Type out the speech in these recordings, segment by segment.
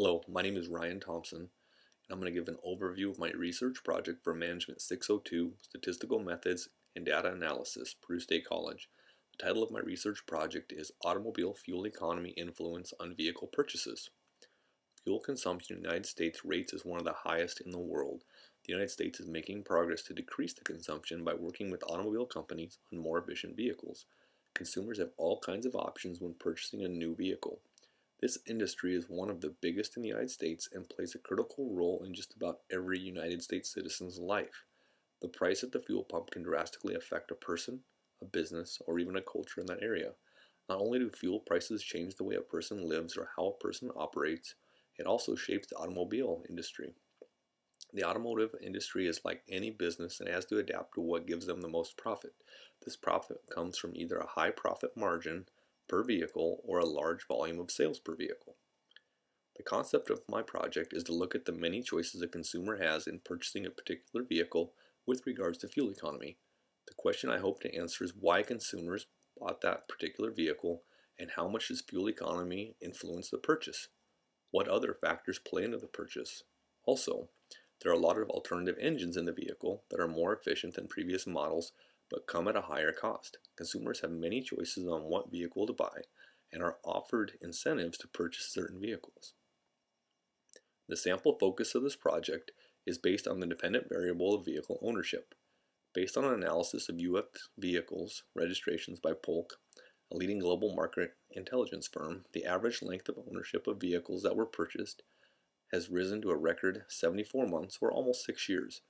Hello, my name is Ryan Thompson, and I'm going to give an overview of my research project for Management 602, Statistical Methods and Data Analysis, Peru State College. The title of my research project is Automobile Fuel Economy Influence on Vehicle Purchases. Fuel consumption in the United States rates is one of the highest in the world. The United States is making progress to decrease the consumption by working with automobile companies on more efficient vehicles. Consumers have all kinds of options when purchasing a new vehicle. This industry is one of the biggest in the United States and plays a critical role in just about every United States citizen's life. The price at the fuel pump can drastically affect a person, a business, or even a culture in that area. Not only do fuel prices change the way a person lives or how a person operates, it also shapes the automobile industry. The automotive industry is like any business and has to adapt to what gives them the most profit. This profit comes from either a high profit margin per vehicle or a large volume of sales per vehicle. The concept of my project is to look at the many choices a consumer has in purchasing a particular vehicle with regards to fuel economy. The question I hope to answer is why consumers bought that particular vehicle and how much does fuel economy influence the purchase? What other factors play into the purchase? Also, there are a lot of alternative engines in the vehicle that are more efficient than previous models but come at a higher cost. Consumers have many choices on what vehicle to buy and are offered incentives to purchase certain vehicles. The sample focus of this project is based on the dependent variable of vehicle ownership. Based on an analysis of U.S. vehicles registrations by Polk, a leading global market intelligence firm, the average length of ownership of vehicles that were purchased has risen to a record 74 months, or almost 6 years.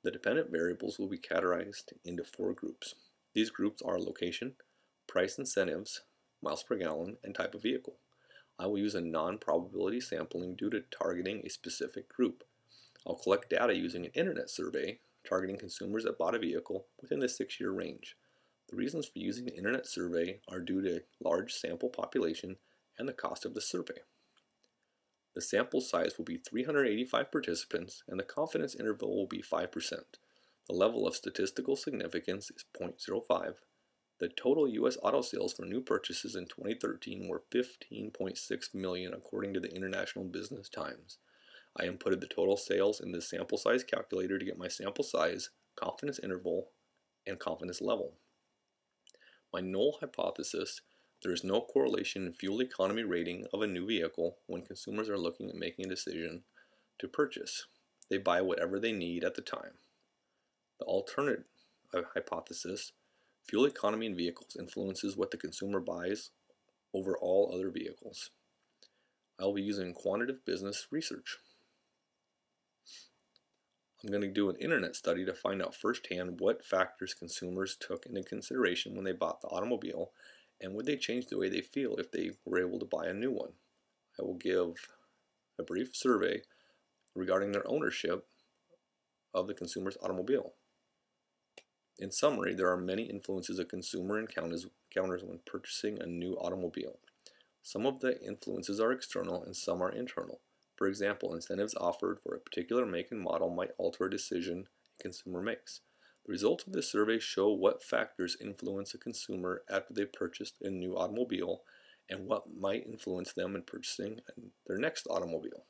The dependent variables will be categorized into 4 groups. These groups are location, price incentives, miles per gallon, and type of vehicle. I will use a non-probability sampling due to targeting a specific group. I'll collect data using an internet survey targeting consumers that bought a vehicle within the 6-year range. The reasons for using the internet survey are due to large sample population and the cost of the survey. The sample size will be 385 participants and the confidence interval will be 5%. The level of statistical significance is 0.05. The total U.S. auto sales for new purchases in 2013 were 15.6 million according to the International Business Times. I inputted the total sales in the sample size calculator to get my sample size, confidence interval, and confidence level. My null hypothesis: there is no correlation in fuel economy rating of a new vehicle when consumers are looking at making a decision to purchase. They buy whatever they need at the time. The alternate hypothesis: fuel economy in vehicles influences what the consumer buys over all other vehicles. I will be using quantitative business research. I'm going to do an internet study to find out firsthand what factors consumers took into consideration when they bought the automobile, and would they change the way they feel if they were able to buy a new one. I will give a brief survey regarding their ownership of the consumer's automobile. In summary, there are many influences a consumer encounters when purchasing a new automobile. Some of the influences are external and some are internal. For example, incentives offered for a particular make and model might alter a decision a consumer makes. The results of this survey show what factors influence a consumer after they purchased a new automobile and what might influence them in purchasing their next automobile.